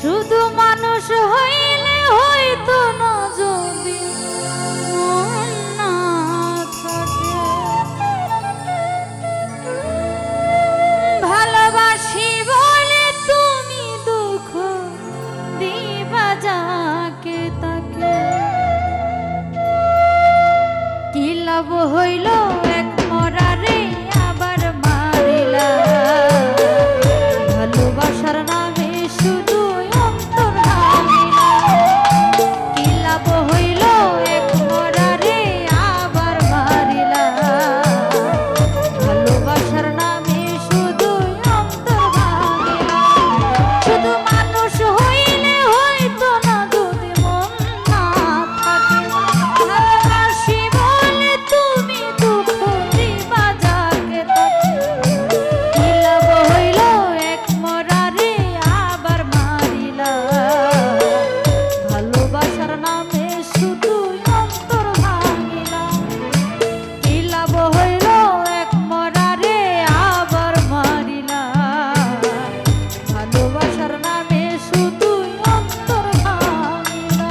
শুধু মানুষ হইলে হইতো না যদি মন না থাকে। ভালোবাসি বলে তুমি দুঃখ দিবা যাকে তাকে, কি লাভ হইল এক মরারে আবার মারিলা। ভালোবাসার নামে শুধু অন্তর ভাঙিলা, কি লাভ হইল এক মরারে আবার মারিলা। ভালোবাসার নামে শুধু অন্তর ভাঙিলা। শুধু মানুষ হইলে হইতো না যদি মন না থাকে। ভালোবাসি বলে তুমি দুঃখ দিবা যাকে তাকে, কি লাভ হইল এক মরারে আবার মারিলা। ভালোবাসার নামে শুধু অন্তর ভাঙিলা, কি লাভ হইল এক মরারে আবার মারিলা। ভালোবাসার নামে শুধু অন্তর ভাঙিলা।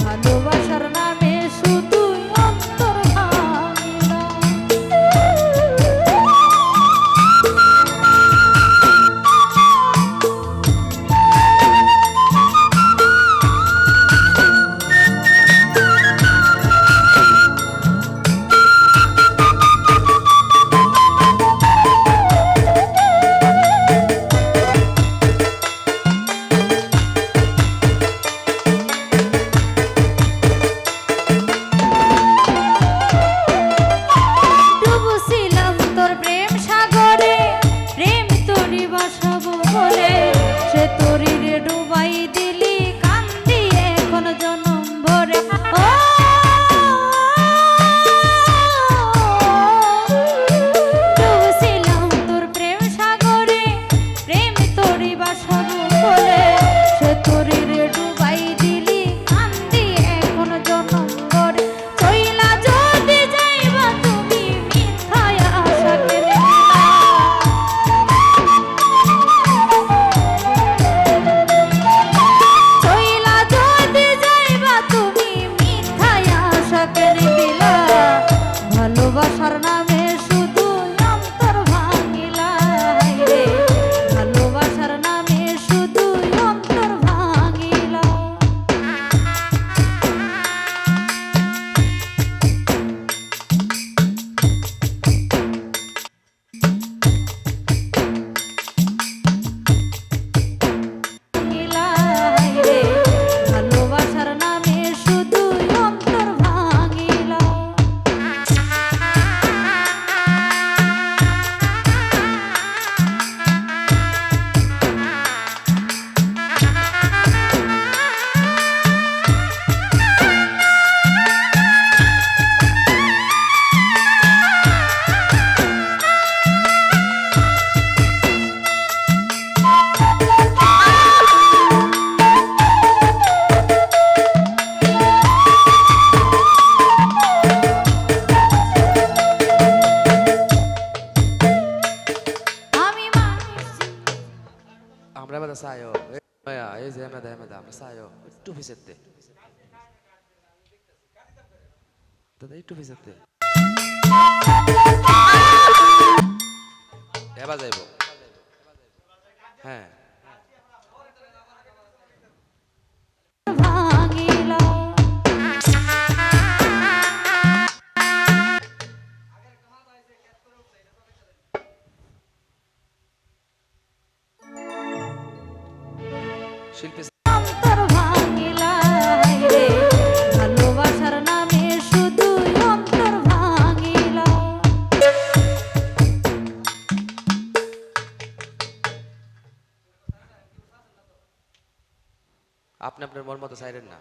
ভালোবাসার নামে শুধু অন্তর ভাঙিলা। ডুবছিলাম তোর প্রেম সাগরে, প্রেম তোরি বাসাবো বলে, সে তোরি রে ডুবাই দিলি কান্দি এখন জনম ভরে। ও ডুবছিলাম তোর প্রেম সাগরে, প্রেম তোরি বাসাবো বলে, সে তোরি রে ডুবাই দিলি কান্দি এখন জনম ভরে। চইলা যদি যাইবা তুমি মিথ্যায় আশা কেনে দিলা। চইলা যদি যাইবা তুমি মিথ্যায় আশা কেনে দিলা। ভালোবাসার নামে শুধু অন্তর ভাঙিলা রে, ভালোবাসার নামে শুধু অন্তর ভাঙিলা। রে ভালোবাসার নামে শুধু অন্তর ভাঙিলা। আমি আমরা বাদা সায়ো এই যে মেদা আমরা সায়ো একটু ভিজেতে দাদা একটু ভিজেতে এবার যাইব। হ্যাঁ ভাঙিলা। শিল্পী অন্তর ভাঙিলা রে মতো সাইরেন না